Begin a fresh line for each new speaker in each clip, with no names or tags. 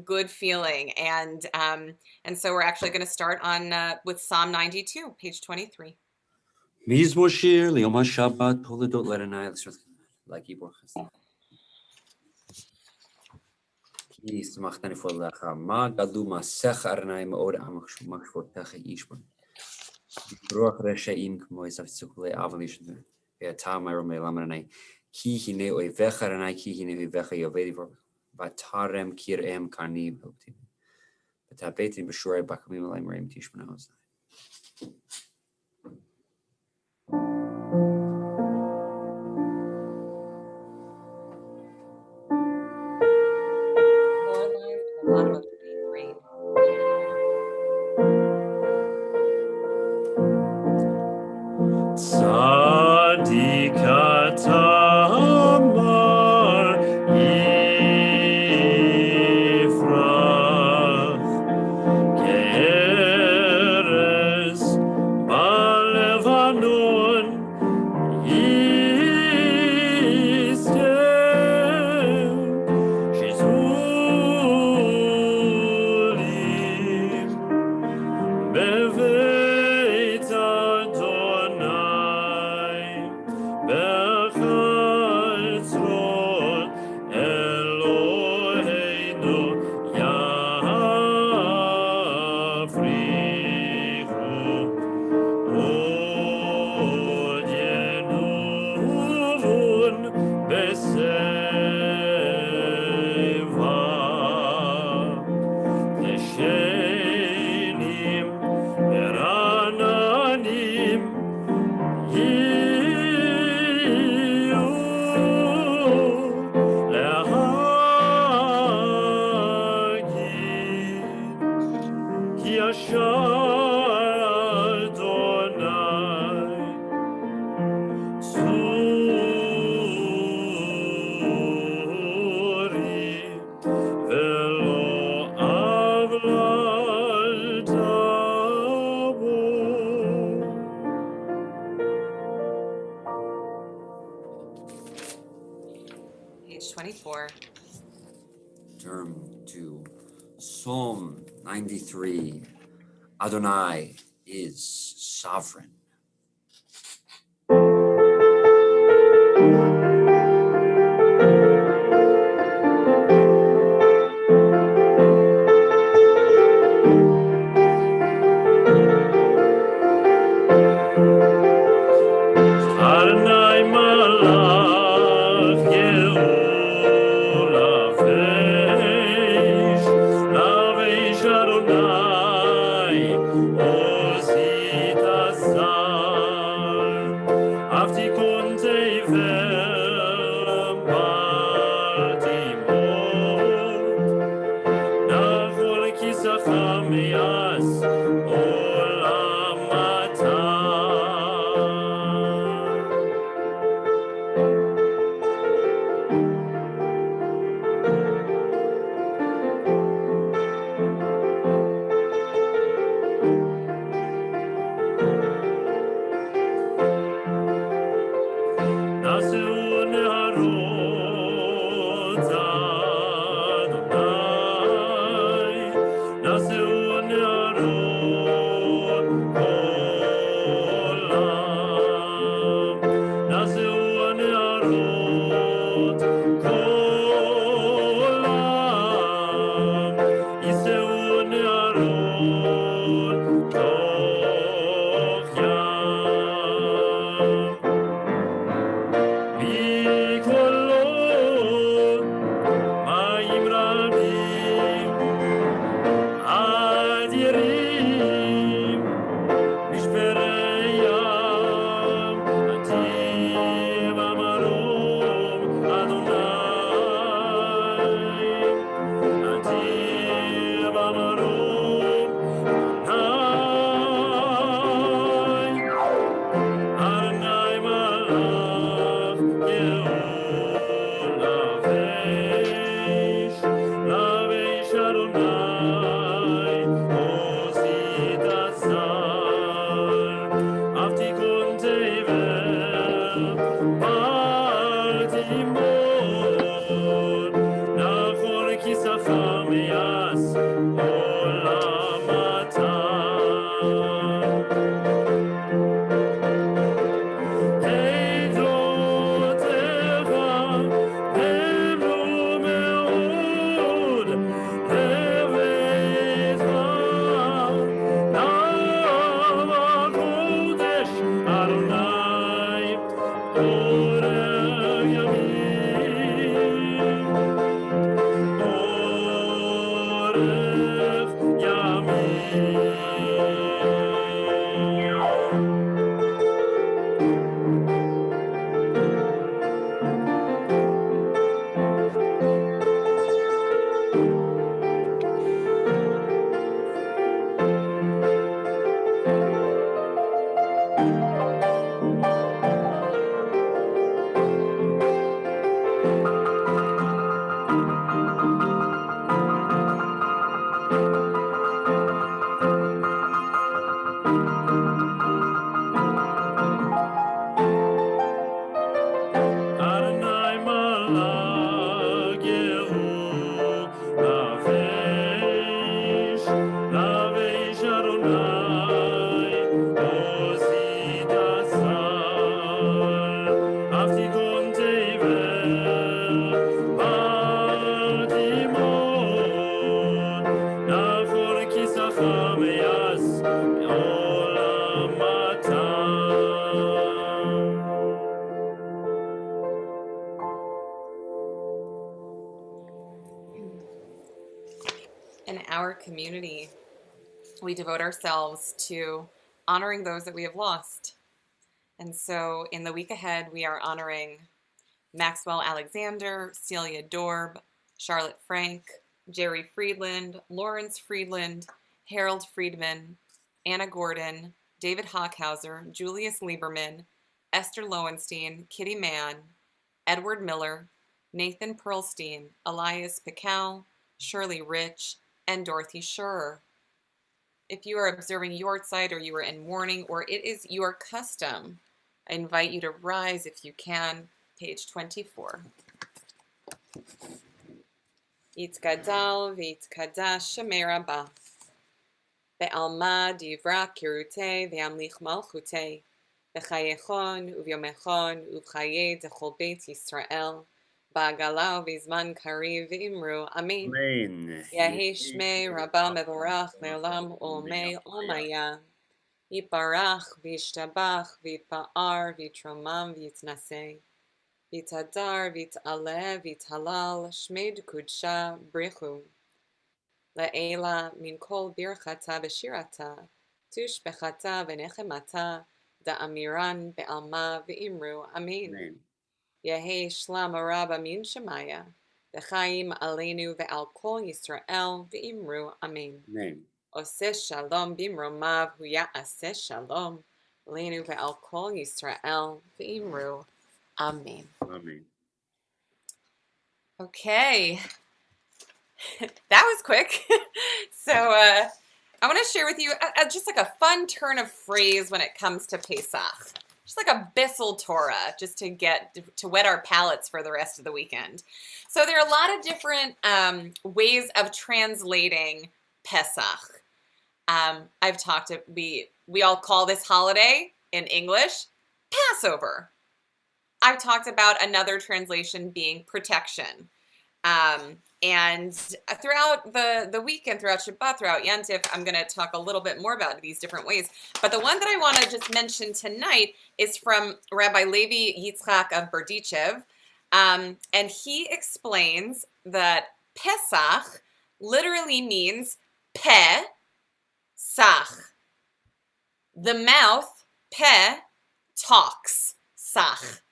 good feeling. And so we're actually going to start on with Psalm 92, page 23.
Mizmor Shir Liom HaShabbat Toledot L'Adonai. Let's start like Yibor Chesed. Ki Smachtani Folecha Ma Gadu Masech Adonai Me'od Amach Shmachvotecha Yishbon. Ruach Reshaim Kmo Yisav Tzukule Avalish Ve'atam Ma'iromei Lamanai Ki Hine Oivecha Adonai Ki Hine Oivecha Yovedi Vatarem Kirem Karni B'Optim V'Tabetim B'Shurei Bakamim Alay Merim Tishman Ha'ozai.
Bottom of page 3.
Tzadika tamar yifrach ke'erez ba'levanon yistem shizulim beveit Adonai b'chatzrot Eloheinu yafrichu od yenuvun b'seva Teshenim verananim yiyu lehagid ki yashar Adonai Tzuri velo avlal tavo.
Page 24.
Turn to Psalm 93. Adonai is sovereign.
Adonai malach Yehu lavesh Adonai ozit azar עולמתה. עדותיך נאמרו מאוד, בביתך נעם הקודש אדוני עורר ימים. עורר ימים. Adonai malach Yehu, lavesh Adonai, ozi dasar, aftikon tevel, batimon, nafor kisachar meyas, olamata.
In our community, we devote ourselves to honoring those that we have lost. And so in the week ahead, we are honoring Maxwell Alexander, Celia Dorb, Charlotte Frank, Jerry Friedland, Lawrence Friedland, Harold Friedman, Anna Gordon, David Hockhauser, Julius Lieberman, Esther Lowenstein, Kitty Mann, Edward Miller, Nathan Pearlstein, Elias Pical, Shirley Rich, and Dorothy Schurer. If you are observing Yortzeit or you are in mourning or it is your custom, I invite you to rise if you can. Page 24. Yitzgadal v'yitzkadash Shemei Rabbah. Ve'alma divra kirutei ve'amlich malchutei. V'chayechon uvyomechon uv'chayei dechol beit Yisrael. Ba'agala v'zman kariv v'imru. Amen.
Amen.
Yehi Shmei Rabbah Mevorach Le'olam Olmei Olmaya. Yiparach v'yishtabach v'yipa'ar v'yitromam v'yitnaseh. V'yitadar v'yit'aleh v'yithalal Shmei D'Kudsha Brichu. Le'ela min kol birchata v'shirata. Tushbechata v'nechemata. Da'amiran be'alma v'imru. Amen.
Amen.
Yehi Shlam Rabba min Shemaya. V'chaim aleinu ve'al kol Yisrael v'imru. Amen.
Amen.
Oseh shalom bimromav hu ya'aseh shalom aleinu ve'al kol Yisrael v'imru. Amen.
Amen.
Okay, that was quick. So I want to share with you just like a fun turn of phrase when it comes to Pesach. Just like a Bissell Torah, just to get to whet our palates for the rest of the weekend. So there are a lot of different ways of translating Pesach. I've talked to we all call this holiday in English Passover. I've talked about another translation being protection. And throughout the weekend, throughout Shabbat, throughout Yantif, I'm going to talk a little bit more about these different ways. But the one that I want to just mention tonight is from Rabbi Levi Yitzchak of Berdichev. And he explains that Pesach literally means Pesach. The mouth, Peh, talks, Sach.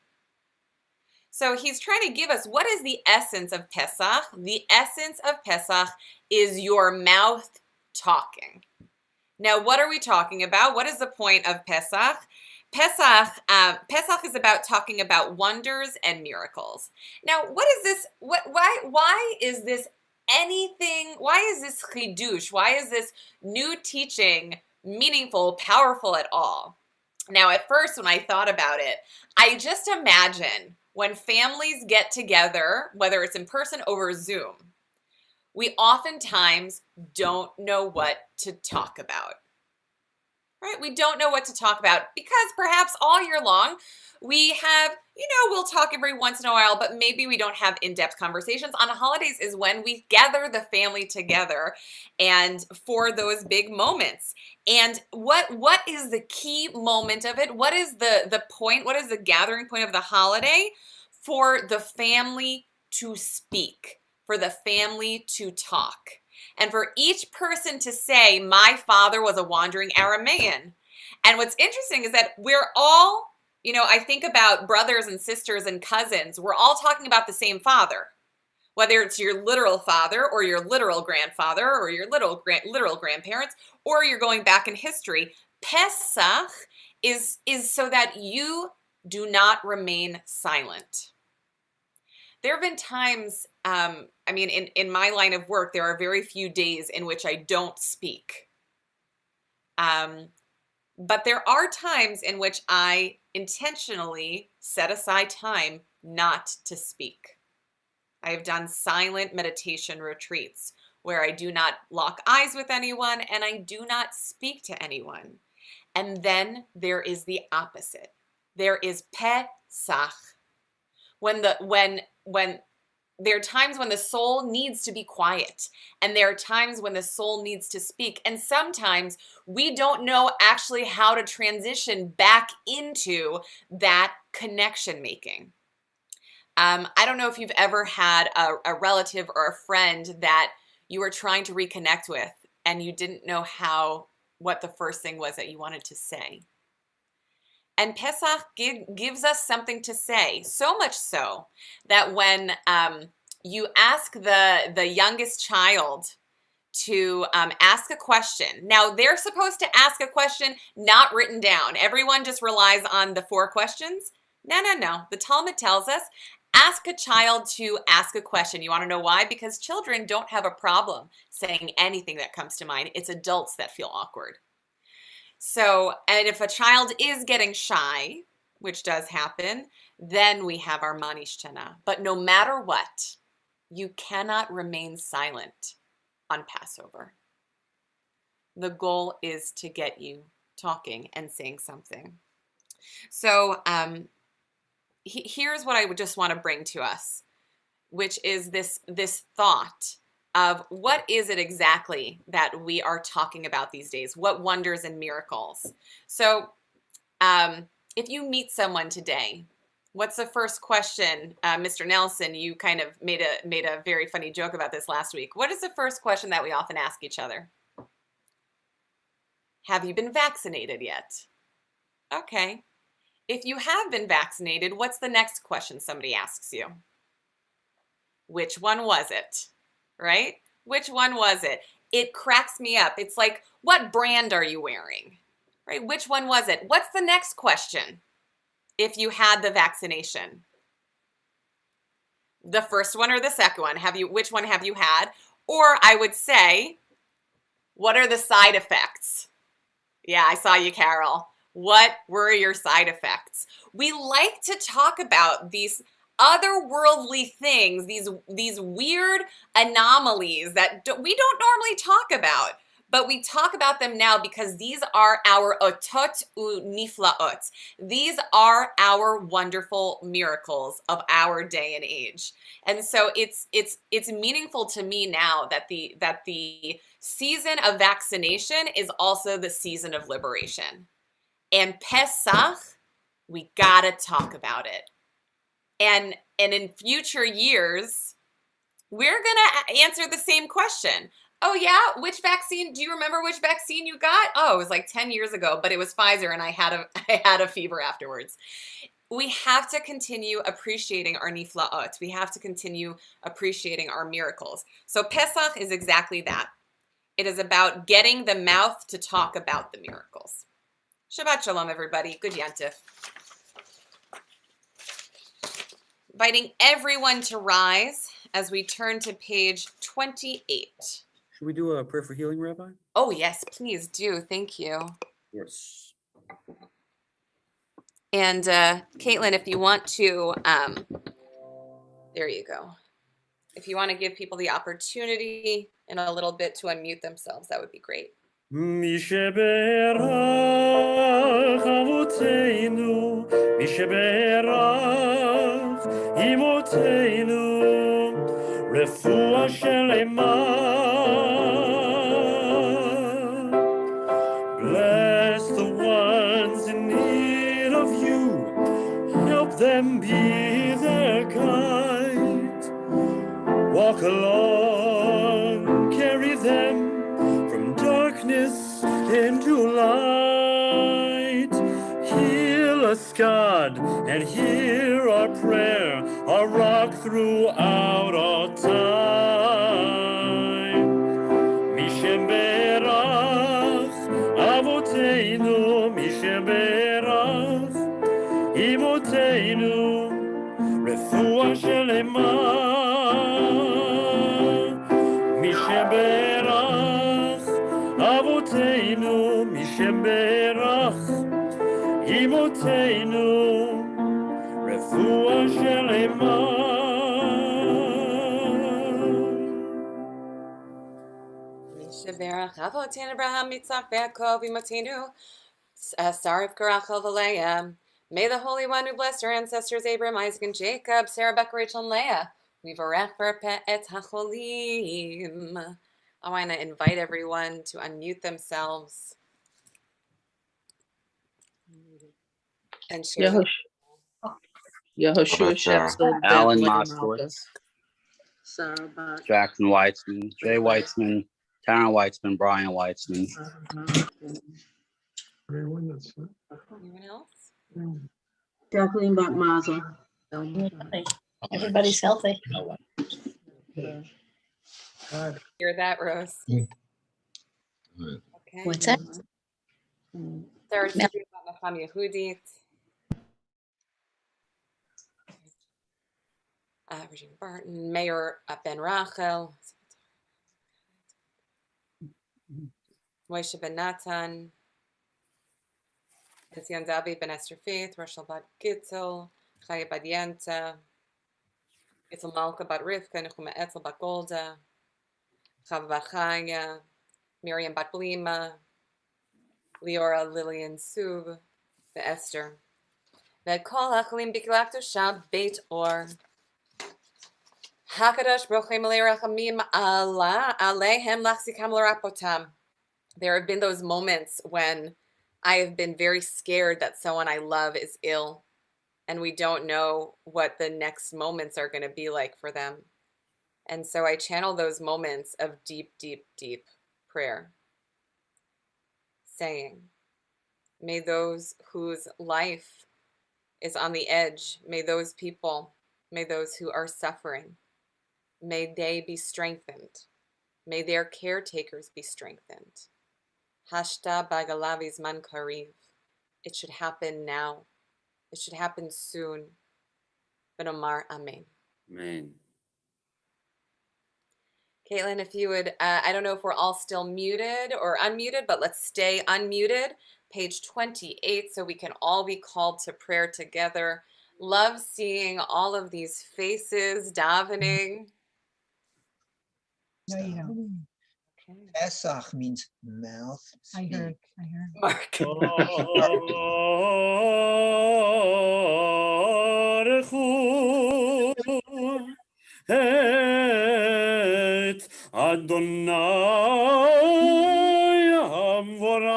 So he's trying to give us what is the essence of Pesach. The essence of Pesach is your mouth talking. Now, what are we talking about? What is the point of Pesach? Pesach is about talking about wonders and miracles. Now, what is this? Why is this anything? Why is this chidush? Why is this new teaching meaningful, powerful at all? Now, at first, when I thought about it, I just imagine when families get together, whether it's in person or over Zoom, we oftentimes don't know what to talk about, right? We don't know what to talk about because perhaps all year long we have, we'll talk every once in a while, but maybe we don't have in-depth conversations. On holidays is when we gather the family together and for those big moments. And what is the key moment of it? What is the point? What is the gathering point of the holiday? For the family to speak, for the family to talk, and for each person to say, my father was a wandering Aramean. And what's interesting is that we're all, I think about brothers and sisters and cousins, we're all talking about the same father, whether it's your literal father or your literal grandfather or your literal grandparents, or you're going back in history. Pesach is so that you do not remain silent. There have been times, in my line of work, there are very few days in which I don't speak. But there are times in which I intentionally set aside time not to speak. I have done silent meditation retreats where I do not lock eyes with anyone and I do not speak to anyone. And then there is the opposite. There is Pesach. When there are times when the soul needs to be quiet, and there are times when the soul needs to speak, and sometimes we don't know actually how to transition back into that connection making. I don't know if you've ever had a relative or a friend that you were trying to reconnect with, and you didn't know what the first thing was that you wanted to say. And Pesach gives us something to say, so much so that when you ask the youngest child to ask a question, now they're supposed to ask a question not written down. Everyone just relies on the 4 questions. No. The Talmud tells us, ask a child to ask a question. You want to know why? Because children don't have a problem saying anything that comes to mind. It's adults that feel awkward. So, and if a child is getting shy, which does happen, then we have our Manishtana. But no matter what, you cannot remain silent on Passover. The goal is to get you talking and saying something. So here's what I would just want to bring to us, which is this thought of what is it exactly that we are talking about these days? What wonders and miracles? So if you meet someone today, what's the first question? Mr. Nelson, you kind of made a very funny joke about this last week. What is the first question that we often ask each other? Have you been vaccinated yet? Okay. If you have been vaccinated, what's the next question somebody asks you? Which one was it? Right? Which one was it? It cracks me up. It's like, what brand are you wearing? Right? Which one was it? What's the next question if you had the vaccination? The first one or the second one? Which one have you had? Or I would say, what are the side effects? Yeah, I saw you, Carol. What were your side effects? We like to talk about these otherworldly things, these weird anomalies that we don't normally talk about, but we talk about them now because these are our otot uniflaot. These are our wonderful miracles of our day and age. And so it's meaningful to me now that the season of vaccination is also the season of liberation. And Pesach, we gotta talk about it. And in future years, we're going to answer the same question. Oh, yeah? Which vaccine? Do you remember which vaccine you got? Oh, it was like 10 years ago, but it was Pfizer and I had a fever afterwards. We have to continue appreciating our niflaot. We have to continue appreciating our miracles. So Pesach is exactly that. It is about getting the mouth to talk about the miracles. Shabbat Shalom, everybody. Good Yantif. Inviting everyone to rise as we turn to page 28.
Should we do a prayer for healing, Rabbi?
Oh, yes, please do. Thank you.
Yes.
And Caitlin, if you want to, there you go. If you want to give people the opportunity in a little bit to unmute themselves, that would be great.
מי שברך אבותינו, מי שברך אמותינו, רפואה שלמה. Bless the ones in need of you, help them be their guide. Walk along, carry them from darkness into light. Heal us, God, and hear our prayer, our rock throughout all time. Misheberach Avoteinu, Misheberach Imoteinu, Refuah Shelema. Misheberach Avoteinu, Misheberach Imoteinu, Refuah Shelema.
Mishaberach Avoteinu Abraham Yitzchak Yaakov Imotenu Sarif Karachel Valeah. May the Holy One who blessed our ancestors Abraham, Isaac, and Jacob, Sarah, Becca, Rachel, and Leah, Vivarech Berpeh et Hacholim. I want to invite everyone to unmute themselves and share.
Yehoshua Shepsel,
Alan
Devlin
Moskowitz,
Malkus, Sarah Bach,
Jackson Weitzman, Jay Weitzman, Taryn Weitzman, Brian Weitzman.
Anyone else?
Jacqueline Bachmazel.
Everybody's healthy.
Hear that, Rose? Okay.
What's that?
Sarah Shibri Macham Yehudit. Regina Barton, Mayor Ben Rachel, Moshe Ben Natan, Etzion Zabi Ben Esther Faith, Rachel Bad Gitzel, Chaya Bad Yenta, Itzel Malka Bad Rivka, Nechuma Etzel Bad Golda, Chava Bad Chaya, Miriam Bad Blima, Leora Lillian Sub, the Esther, Vedkol Achalim Bikilakto Shab Beit Ohr. Hakadosh Brochim Rachamim Allah Alehem Lachzikam L'Rapotam. There have been those moments when I have been very scared that someone I love is ill, and we don't know what the next moments are going to be like for them. And so I channel those moments of deep, deep, deep prayer, saying, may those whose life is on the edge, may those people, may those who are suffering, may they be strengthened. May their caretakers be strengthened. Hashta bagalavis man kariv. It should happen now. It should happen soon. Benomar amen.
Amen.
Caitlin, if you would, I don't know if we're all still muted or unmuted, but let's stay unmuted. Page 28, so we can all be called to prayer together. Love seeing all of these faces davening.
No, you don't.
Okay.
Pesach means mouth.
I heard.
Mark.
את אדוני המבורך.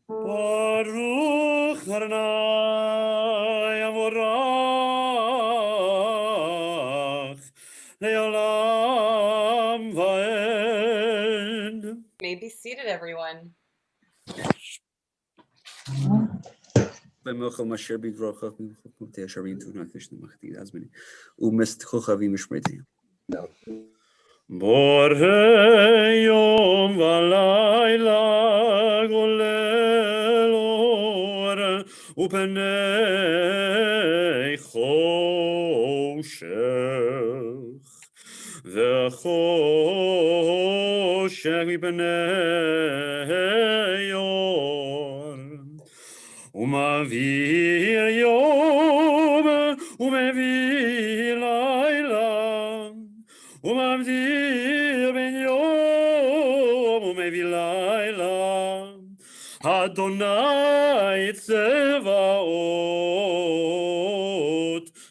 Baruch Adonai המבורך לעולם ועד.
May be seated, everyone.
במלכו אשר בגרוכך ממלכותי אשר יינתו נפש נמחתי להזמני ומסתכוך אבי משמרתי.
בורא יום ולילה גולל אור ופני חושך וחושך מפני אור ומעביר יום ומביא לילה, ומבדיל בין יום ומביא לילה. אדוני צבאות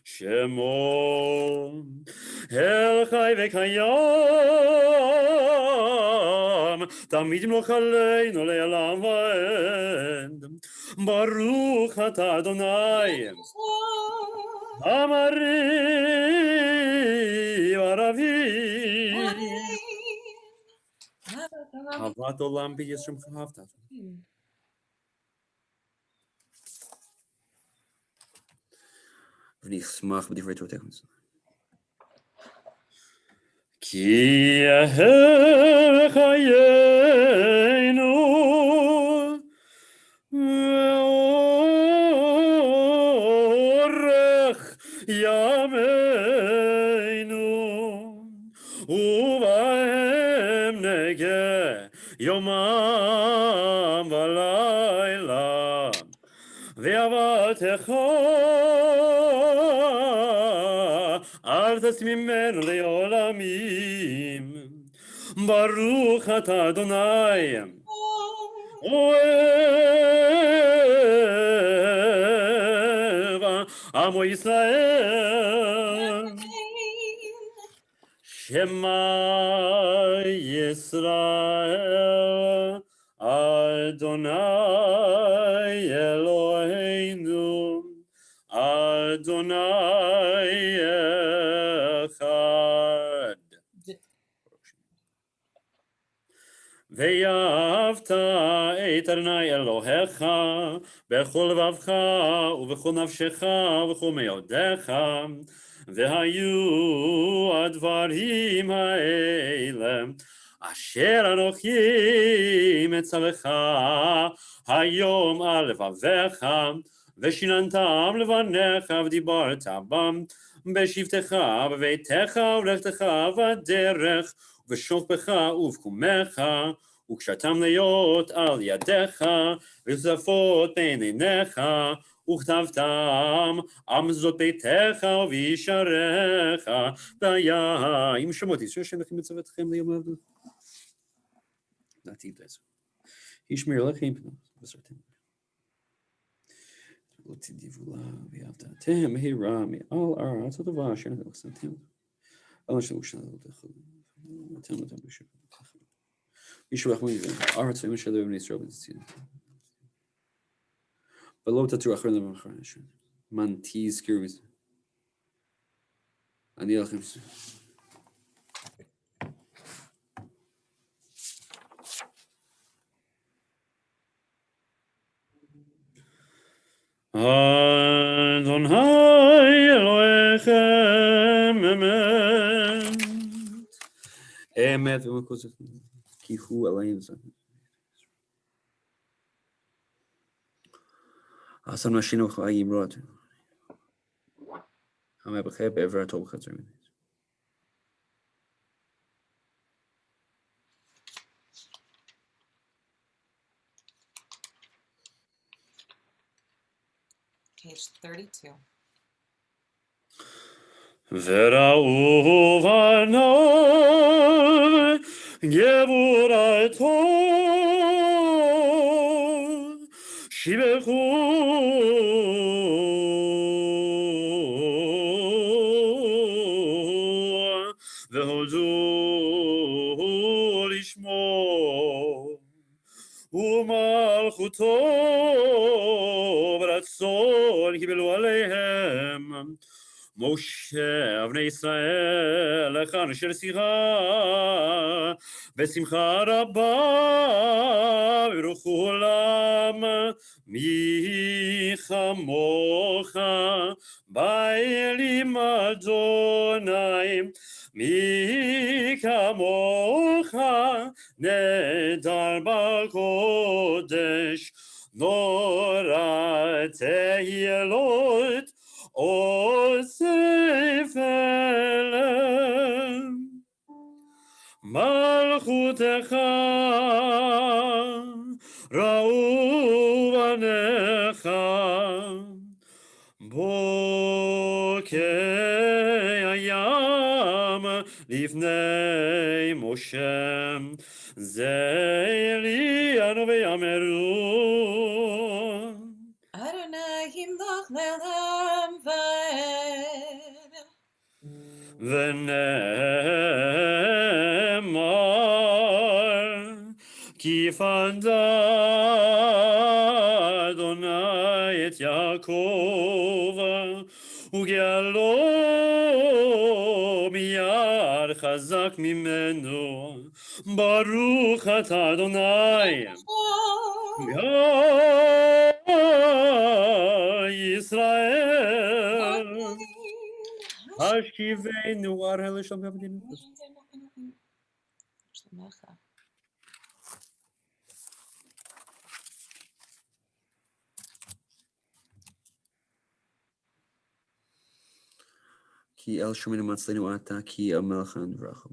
שמו, אל חי וקיים, תמיד ימלוך עלינו לעולם ועד. ברוך אתה אדוני, אמרי ערבי, אהבת עולם בישמך אהבת. ואני אשמח בדברי תורתך. כי יהא חיינו ואורך ימינו, ובהם נגה יומם ולילה, ואהבתך אל תסיר ממנו לעולמים. ברוך אתה אדוני, אוהב עמו ישראל. שמע ישראל, אדוני אלוהינו, אדוני אחד. ואהבת את אדוני אלוהיך בכל לבבך ובכל נפשך ובכל מאודיך, והיו הדברים האלה אשר אנוכי מצווך היום על לבביך, ושיננתם לבניך ודיברת בם בשבתך בביתך ובלכתך בדרך ובשוכבך ובקומך, וקשרתם להיות על ידיך ושפות בין עיניך, וכתבתם על מזוזות ביתך ובישעריך בימים. שמות ישראל שהשם מצוותכם ליום העבודה. נתיב לזה. ישמר לכם וסרתם. לא תדיבו לה ואהבתם מהירה מעל הארץ הטובה אשר נתתם. על אשר ושנה לכם. נתן אותם בשם. ישלח מויבין. הארץ הימים של בני ישראל בציון. ולא תתרו אחרי למחר נשאר. מן תזכרו מזה. אני אלכם. אדוני אלוהיכם אמת. אמת ומקוזת. כי הוא אלוהים זה. עשם נשינו חיים רות. המבחר בעבר הטוב חצר מנית.
Page 32.
וראו בניו גבורתו, שיבחו והודו לשמו, ומלכותו ברצון קיבלו עליהם. משה בני ישראל לכאן אשר שיחה בשמחה רבה ברוך עולם. מי כמוך באלים אדוני, מי כמוך נדר בקודש, נורא תהילות אוסף אלם. מלכותך ראו בניך, לך בוקי הים לפני משה זה אלינו ויאמרו
Adonai himlach le'olam va'ed.
ונאמר כי פדה אדוני את יעקב וגאלו מיד חזק ממנו ברוך אתה אדוני ישראל השכיבנו הר לשם במדינת כי אל שומנו מצלנו אתה כי המלך הנברח.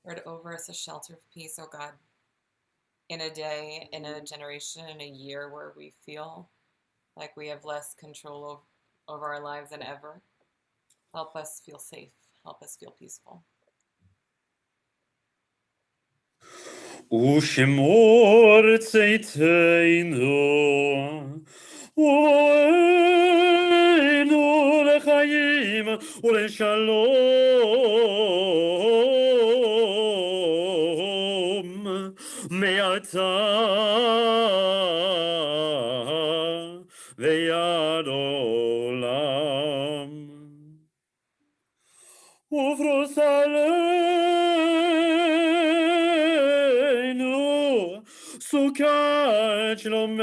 Lord, over us a shelter of peace, O God, in a day, in a generation, in a year where we feel like we have less control over our lives than ever. Help us feel safe. Help us feel peaceful.
ושמור צאתנו ובואנו לחיים ולשלום מעתה ועד עולם ופרוס עלינו סוכת שלומך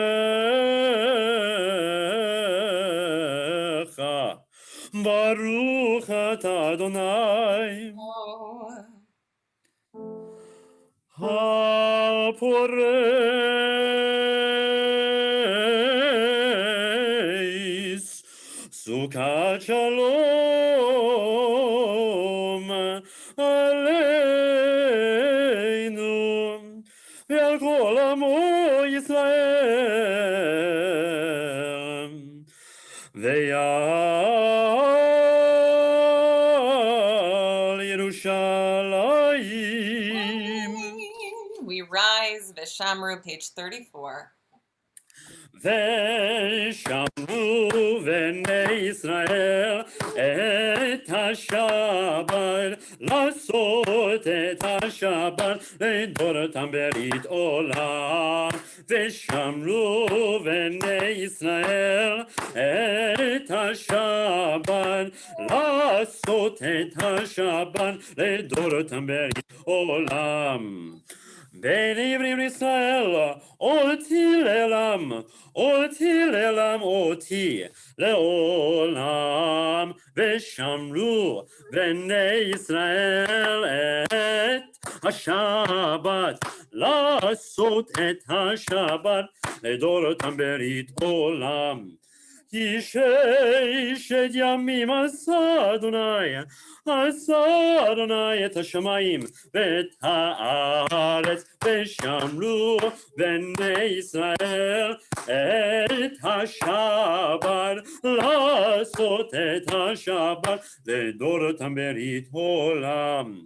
ברוך אתה אדוני הפורס סוכת שלום עלינו ועל כל עמו ישראל ועל ירושלים.
We rise, Vishamru, page 34.
ושמרו בני ישראל את השבת לעשות את השבת לדורתם ברית עולם ושמרו בני ישראל את השבת לעשות את השבת לדורתם ברית עולם בין עברים ישראל אותי לעולם אותי לעולם אותי לעולם ושמרו בני ישראל את השבת לעשות את השבת לדורתם ברית עולם כי ששת ימים עשה אדוני את השמיים ואת הארץ ושמרו בני ישראל את השבת לעשות את השבת לדורתם ברית עולם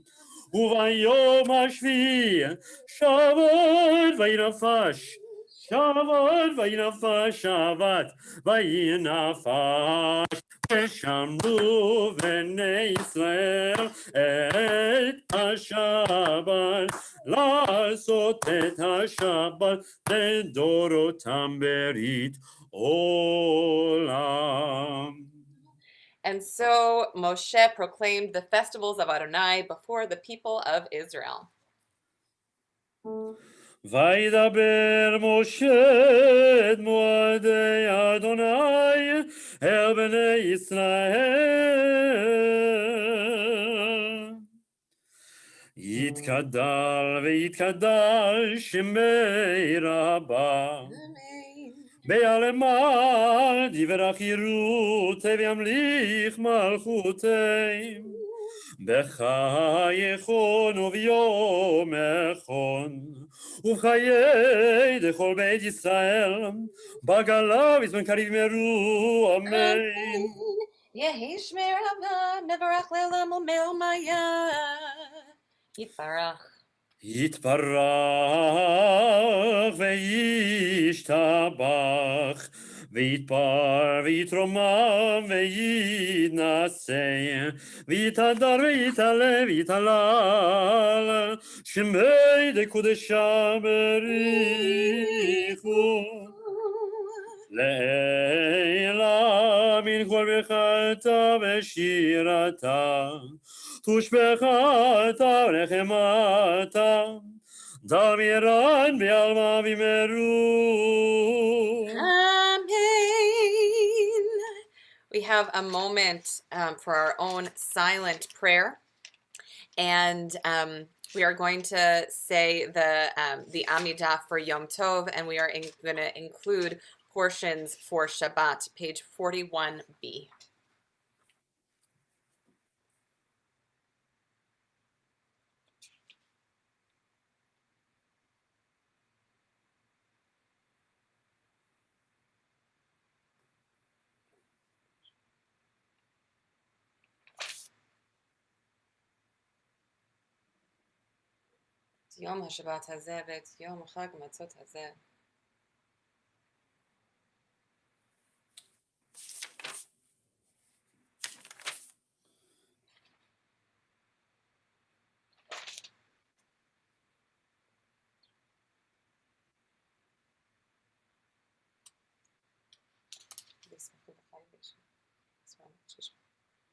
וביום השביעי שבת וינפש שבת וינפש שבת וינפש ושמרו בני ישראל את השבת לעשות את השבת לדורותם ברית עולם.
And so Moshe proclaimed the festivals of Adonai before the people of Israel.
וידבר משה את מועדי אדוני אל בני ישראל. יתגדל ויתגדל שמי רבה בעלמא דברך ירותי וימליך מלכותי בחייכון וביומכון, ובחיי דכל בית ישראל, בגלה בזמן קריב מרו, אמן.
יהי שמי רבה, נברך לעולם ומלמיה. יתברך.
יתברך וישתבח, ויתפאר ויתרומם ויתנשא, ויתהדר ויתעלה ויתהלל, שמי דקודשא בריחו. לעילה מן כל ברכתה ושירתה, תושבחתה ונחמתה, דמירן בעלמא במהרו.
Amen. We have a moment for our own silent prayer, and we are going to say the Amidah for Yom Tov, and we are going to include portions for Shabbat, page 41b. יום השבת הזה ואת יום החג המצות הזה.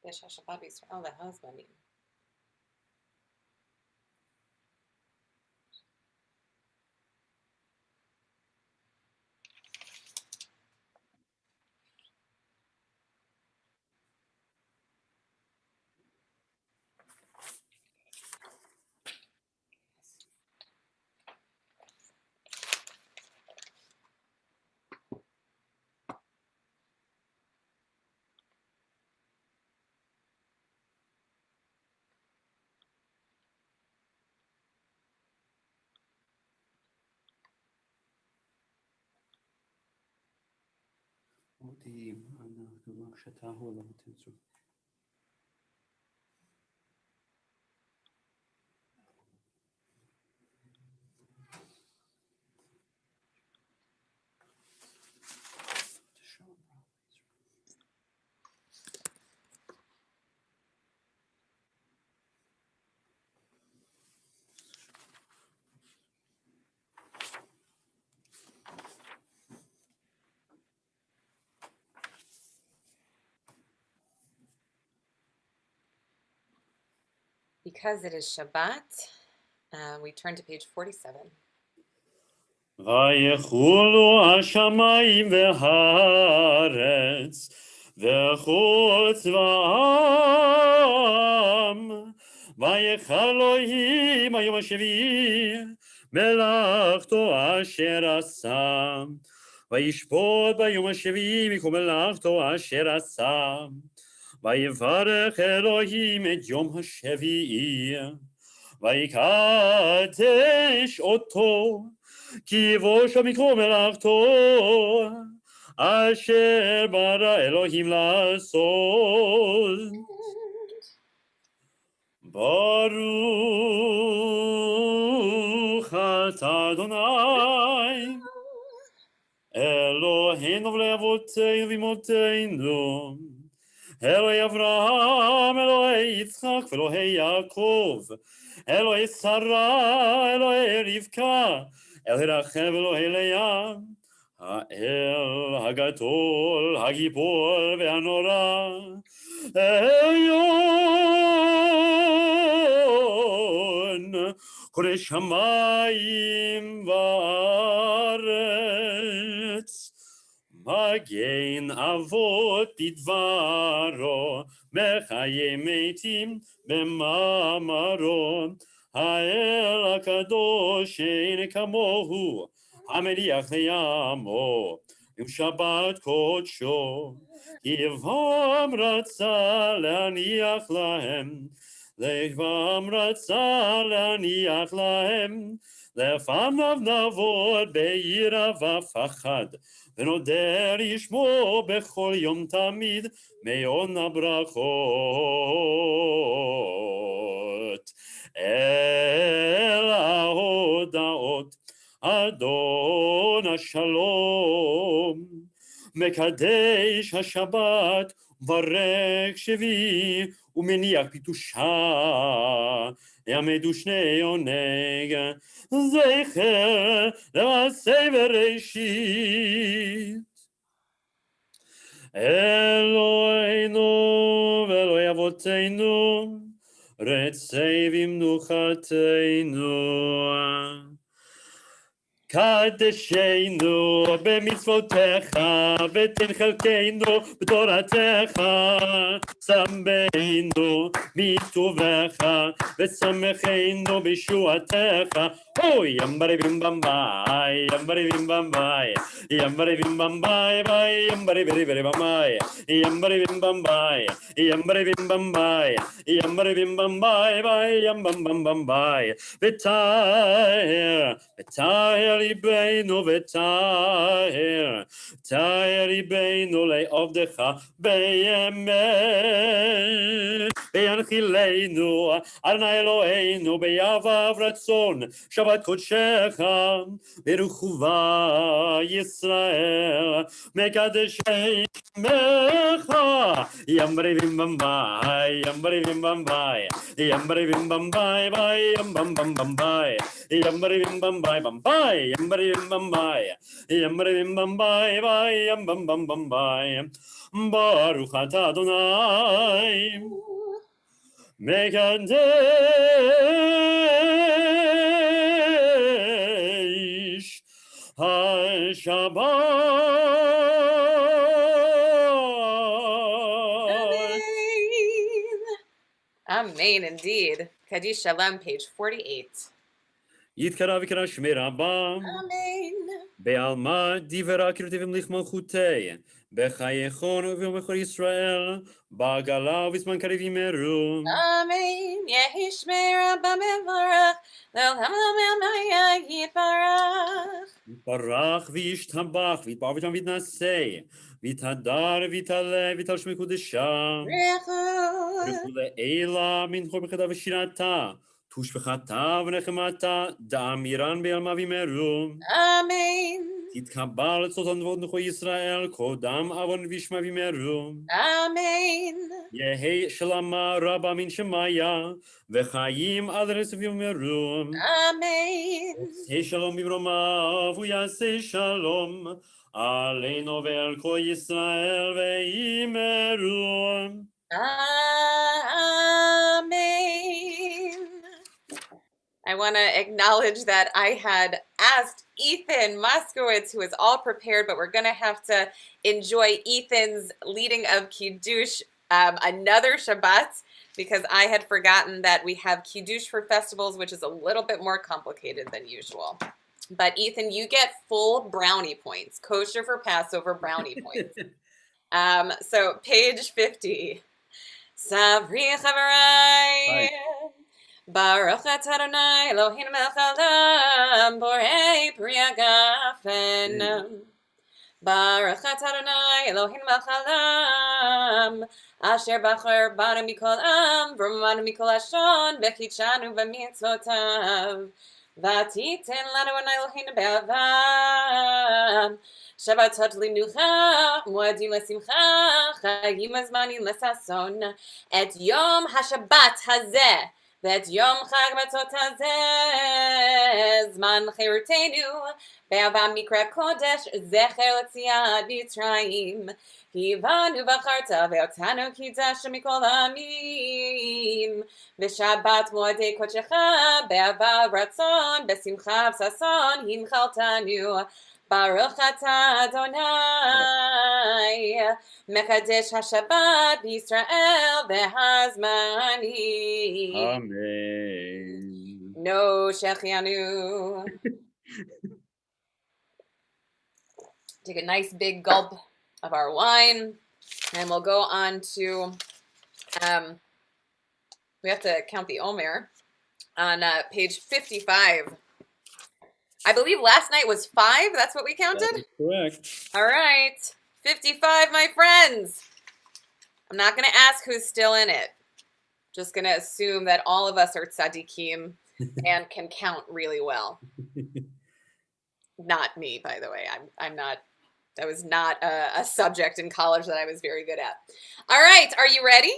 יש השבת בישראל להזמנים.
מודיעים, אנחנו כשתהו לא תנצו.
Because it is Shabbat, we turn to page 47.
ויחולו השמיים והארץ וכל צבאם, ויחל אלוהים היום השביעי מלאכתו אשר עשה, וישפוט ביום השביעי מכל מלאכתו אשר עשה, ויברך אלוהים את יום השביעי, ויקדש אותו, כי יבוש מכל מלאכתו אשר ברא אלוהים לעשות. ברוך אתה אדוני אלוהינו ולאבותינו ואמותינו, אלוהי אברהם, אלוהי יצחק ואלוהי יעקב, אלוהי שרה, אלוהי רבקה, אלוהי רחל ואלוהי לאה, האל הגדול, הגיבור והנורא, עליון, קורא שמיים וארץ, מגן אבות בדברו, מחיי מתים במאמרו, האל הקדוש אין כמוהו, המניח לימו, יום שבת קודשו, יבם רצה להניח להם, לכבם רצה להניח להם, לפניו נעבוד ביראה ופחד, ונודה לשמו בכל יום תמיד, מעון הברכות. אל ההודעות, אדון השלום, מקדש השבת, מברך שביעי, ומניח פיתושה, יעמדו שני עונג, זכר למעשה בראשית. אלוהינו ואלוהי אבותינו, רצה במנוחתנו, קדשנו במצוותיך, ותן חלקנו בתורתך, שמנו מטובך, ושמחנו בישועתך. אוי, ימברי במבאי, ימברי במבאי, ימברי במבאי, ימברי במבאי, ימברי במבאי, ימברי במבאי, ימברי במבאי, ימברי במבאי, ותאר, ותאר ליבנו ותאר, תאר ליבנו לעבדך בימי, וינחילנו, אדוני אלוהינו, ביבב רצון, שבת קודשך, ברחובה ישראל, מקדשי שמך, ימברי במבאי, ימברי במבאי, ימברי במבאי, ימברי במבאי, ימברי במבאי, במבאי, ימברי במבאי, ימברי במבאי, ימברי במבאי, ברוך אתה אדוני, מקדש השבת.
Amen, indeed. Kaddish Shalom, page 48.
יתקרא ויקרא שמי רבה,
Amen.
בעלמא דיברה קרטיבים לך מלכותי, בחייכון ובמחור ישראל, בעגלה ובזמן קריב ימרו.
Amen. Yehishmei Rabba Mevorach, Le'olam Le'olam Yitbarach.
יתברך וישתבח, ויתברך ותם ויתנשא, ויתהדר ויתעלה ויתעל שמי קודשה.
Rechu.
ברכו לעילה מנחור בחדה ושירתה, תושבחתה ונחמתה, דאמירן בעלמא וימרו.
Amen.
תתקבל צאתן ועוד נכו ישראל, קודם אבון וישמע וימרו.
Amen.
יהי שלמה רבה מן שמיה, וחיים עד רצף יאמרו.
Amen.
יעשה שלום במרומיו, ויעשה שלום עלינו ועל כל ישראל ויאמרו.
Amen. I want to acknowledge that I had asked Ethan Moskowitz, who is all prepared, but we're going to have to enjoy Ethan's leading of Kiddush another Shabbat, because I had forgotten that we have Kiddush for festivals, which is a little bit more complicated than usual. But Ethan, you get full brownie points, kosher for Passover brownie points. So page 50. Savri Chavarai. Baruch atah Adonai Eloheinu melech haolam, borei pri hagafen. Baruch atah Adonai Eloheinu melech haolam, asher bachar banu mikol am, v'ramanu mikol hashon, v'chidshanu b'mitzvotav. V'titen lanu Adonai Eloheinu be'avam, Shabbatot linucha, moadim lesimcha, chagim azmanim lesason, et yom hashabbat hazeh, ואת יום חג מצות הזה, זמן חירותנו, באהבה מקרא קודש, זכר לציאת מצרים. הבנו בחרת ואותנו קידשת מכל העמים, ושבת מועדי קודשך, באהבה רצון, בשמחה וששון, הנחלתנו. ברוך אתה אדוני, מקדש השבת בישראל והזמנים.
אמן.
No shechianu. Take a nice big gulp of our wine, and we'll go on to We have to count the Omer on page 55. I believe last night was 5. That's what we counted?
That is correct.
All right. 55, my friends. I'm not going to ask who's still in it. Just going to assume that all of us are tzaddikim and can count really well. Not me, by the way. I'm not. That was not a subject in college that I was very good at. All right. Are you ready?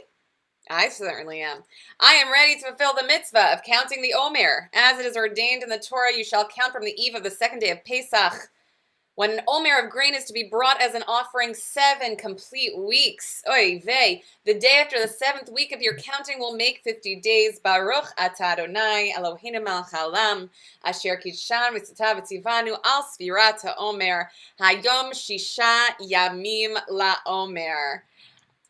I certainly am. I am ready to fulfill the mitzvah of counting the Omer. As it is ordained in the Torah, you shall count from the eve of the second day of Pesach, when an Omer of grain is to be brought as an offering 7 complete weeks. Oy vey. The day after the 7th week of your counting will make 50 days. Baruch atah Adonai Eloheinu melech haolam, asher kishan v'tzitav v'tzivanu al sfirat ha'omer, hayom shisha yamim la'omer.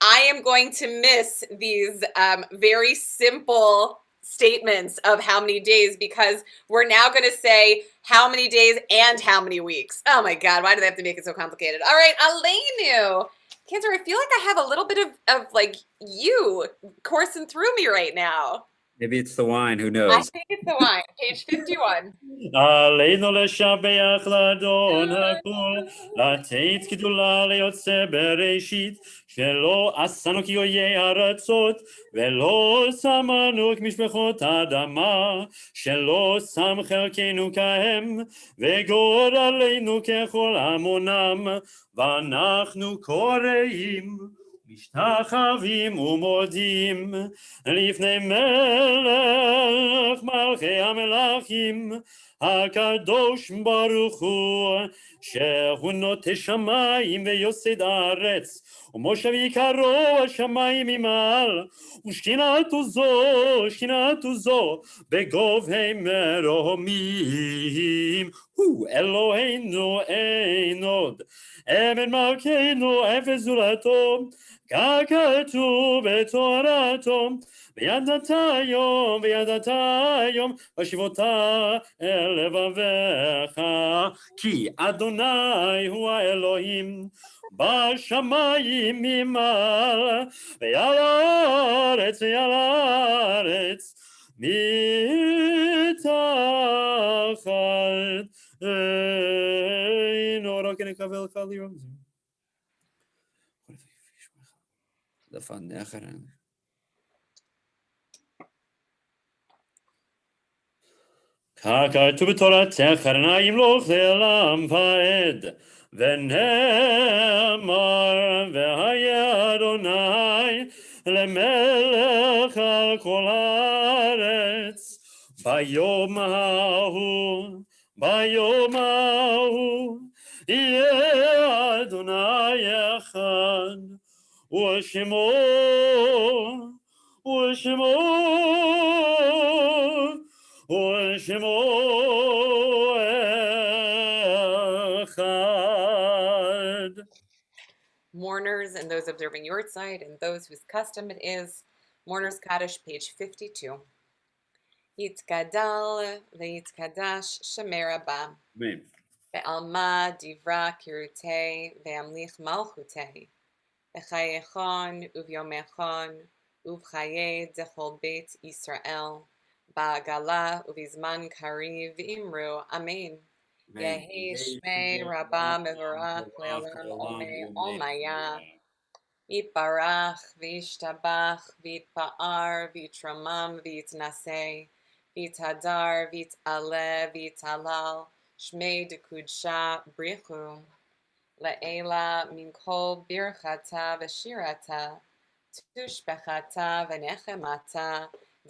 I am going to miss these very simple statements of how many days, because we're now going to say how many days and how many weeks. Oh my God, why do they have to make it so complicated? All right, Aleinu. Cantor, I feel like I have a little bit of like you coursing through me right now.
Maybe it's the wine, who
I
knows?
think it's the wine, page 51.
עלינו לשבח לאדון הכל, לתת גדולה ליוצא בראשית, שלא עשנו כאויי ארצות, ולא שמנו כמשפחות האדמה, שלא שם חלקנו כהם, וגורלנו ככל המונם, ואנחנו קוראים, משתחווים ומודים לפני מלך מלכי המלכים, הקדוש ברוך הוא, שהוא נוטה שמיים ויוסד הארץ, ומושב יקרו השמיים ממעל, ושכינתו זו בגובה מרומים. הוא אלוהינו אין עוד, אמן מלכנו אפס זולתו, ככתוב בתורתו, וידעת היום ושיבותה אל לבביך, כי אדוני הוא האלוהים בשמיים ממעל, ועל הארץ מתחת. אינו רק נקבל כל יום זה. לפניך. ככתוב בתורתך אדוני ימלוך לעולם ועד, ונאמר והיה אדוני למלך על כל הארץ. ביום ההוא יהיה אדוני אחד, ושמו אחד.
Mourners and those observing your side and those whose custom it is. Mourners Kaddish, page 52. Yitkadal v'yitkadash Shemei Rabba.
Amen.
Ve'alma divra kirutei ve'amlich malchutei. V'chayechon uv'yomechon uv'chayei dechol beit Yisrael. Ba'agala uv'izman kariv v'imru. Amen. Yehi Shmei Rabba mevorach le'olam omaya. Yitbarach v'yishtabach v'yitpa'ar v'yitramam v'yitnaseh v'yithadar v'yit'aleh v'yit'alal Shmei dekudsha brichu le'ela min kol birchata v'shirata tushbechata v'nechemata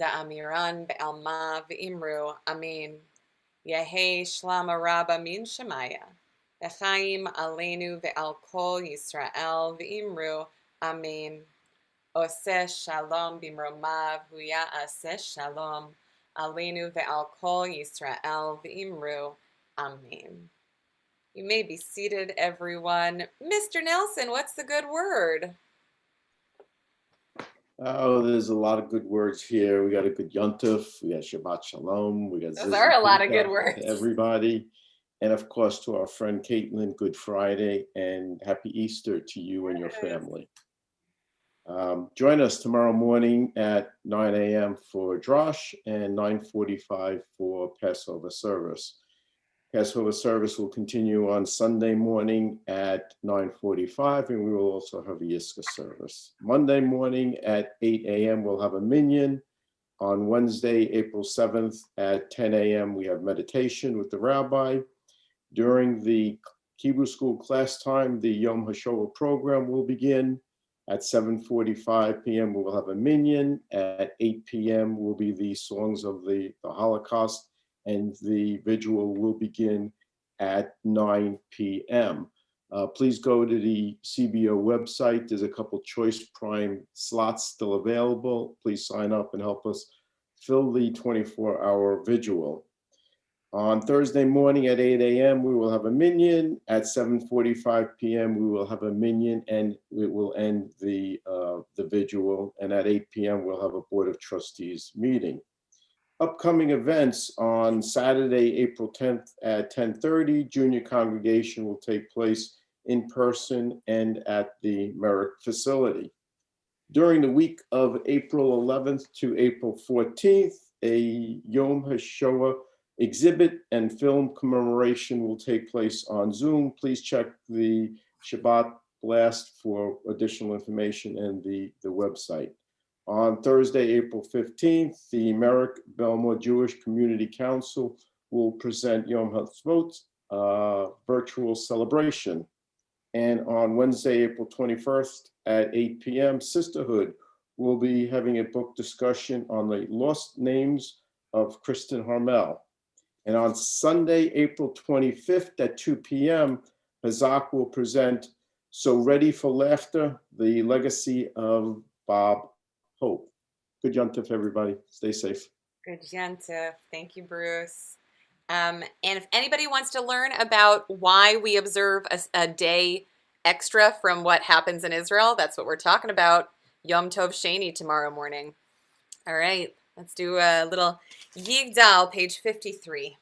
da'amiran be'alma v'imru. Amen. Yehi shlama rabba min shemaya v'chaim aleinu ve'al kol Yisrael v'imru. Amen. Oseh shalom bimromav huya aseh shalom aleinu ve'al kol Yisrael v'imru. Amen. You may be seated, everyone. Mr. Nelson, what's the good word?
Oh, there's a lot of good words here. We got a good Yontif, we got Shabbat Shalom, we got
Those are a lot of good words.
to everybody. And of course, to our friend Caitlin, Good Friday and Happy Easter to you and your family. Join us tomorrow morning at 9 a.m. for Drosh and 9:45 for Passover service. Passover service will continue on Sunday morning at 9:45, and we will also have a Yiska service. Monday morning at 8 a.m. we'll have a minyan. On Wednesday, April 7th at 10 a.m. we have meditation with the rabbi. During the Hebrew school class time, the Yom HaShoah program will begin. At 7:45 p.m. we will have a minyan. At 8 p.m. will be the songs of the Holocaust, and the vigil will begin at 9 p.m. Please go to the CBO website. There's a couple choice prime slots still available. Please sign up and help us fill the 24-hour vigil. On Thursday morning at 8 a.m., we will have a minyan. At 7:45 p.m., we will have a minyan, and it will end the vigil. And at 8 p.m., we'll have a Board of Trustees meeting. Upcoming events on Saturday, April 10th at 10:30, Junior Congregation will take place in person and at the Merrick facility. During the week of April 11th to April 14th, a Yom HaShoah exhibit and film commemoration will take place on Zoom. Please check the Shabbat blast for additional information and the website. On Thursday, April 15th, the Merrick Belmore Jewish Community Council will present Yom HaTzvot virtual celebration. And on Wednesday, April 21st at 8 p.m., Sisterhood will be having a book discussion on the lost names of Kristen Harmel. And on Sunday, April 25th at 2 p.m., Hazak will present So Ready for Laughter, the legacy of Bob Hope. Good yontif, everybody. Stay safe.
Good Yontif. Thank you, Bruce. And if anybody wants to learn about why we observe a day extra from what happens in Israel, that's what we're talking about. Yom Tov Sheni tomorrow morning. All right, let's do a little Yigdal, page 53.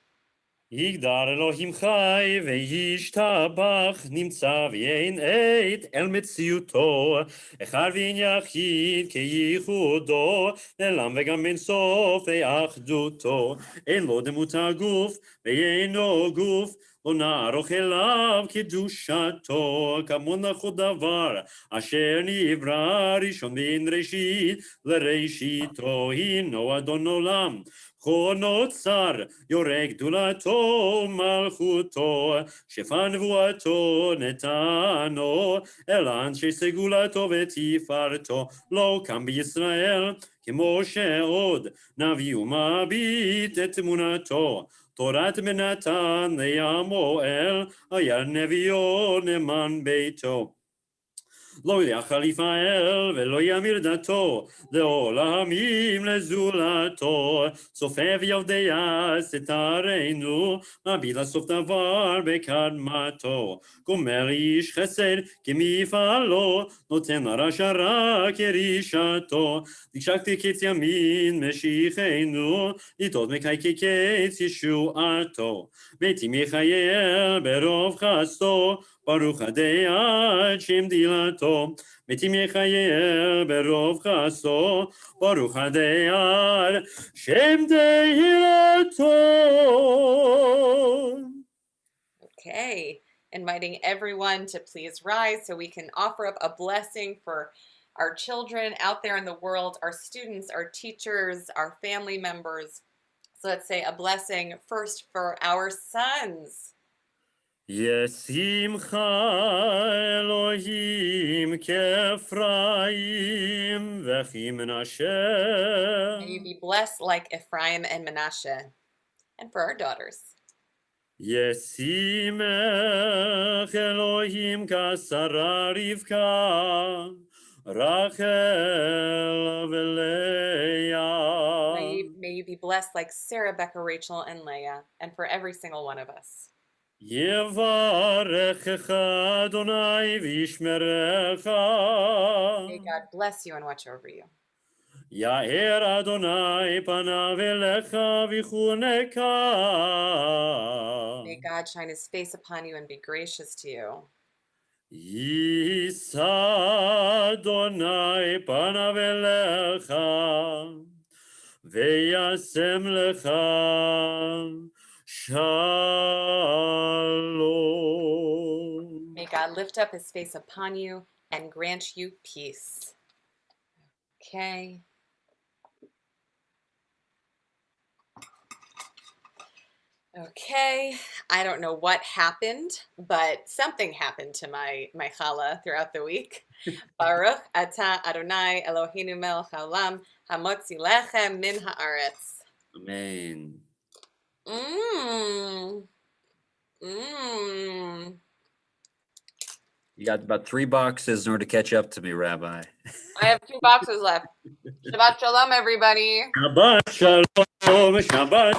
יגדל אלוהים חי וישתבח נמצא ואין עת אל מציאותו אחד ואין יחיד כייחודו נעלם וגם אין סוף ואחדותו אין לו דמות הגוף ואינו גוף לא נערוך אליו קדושתו כמון לכל דבר אשר נברא ראשון ואין ראשית לראשיתו הינו אדון עולם כה נוצר יורה גדולתו מלכותו שפע נבואתו נתנו אל אנשי סגולתו ותפארתו לא קם בישראל כמו שעוד נביא ומביט את תמונתו תורת בנתן לימואל היה נביאו נאמן ביתו לא יחליף האל ולא ימיר דתו לעולמים לזולתו צופה ויודע סתרנו מביט לסוף דבר בקדמתו גומר איש חסד כמפעלו נותן לרשע רע כרישתו דקשקתי קץ ימין משיחנו לטעות מקייקי קץ ישועתו מתים יחייל ברוב חסדו ברוך הדעת שם דילתו, מתים יחייל ברוב חסדו, ברוך הדעת שם דילתו.
Okay, inviting everyone to please rise so we can offer up a blessing for our children out there in the world, our students, our teachers, our family members. So let's say a blessing first for our sons.
ישמחה אלוהים כאפרים וכי מנשה.
May you be blessed like Ephraim and Manasseh. And for our daughters.
ישימך אלוהים כשרה רבקה, רחל ולאה.
May you be blessed like Sarah, Becca, Rachel, and Leah, and for every single one of us.
יברכך אדוני וישמרך.
May God bless you and watch over you.
יאר אדוני פניו אליך ויחונקה.
May God shine his face upon you and be gracious to you.
יישא אדוני פניו אליך, וישם לך shalom.
May God lift up his face upon you and grant you peace. Okay. Okay, I don't know what happened, but something happened to my challah throughout the week. Baruch atah Adonai Eloheinu melech haolam hamotzi lechem min haaretz.
Amen.
Mmm. Mmm.
You got about 3 boxes in order to catch up to me, Rabbi.
I have 2 boxes left. Shabbat shalom, everybody.
Shabbat shalom, Shabbat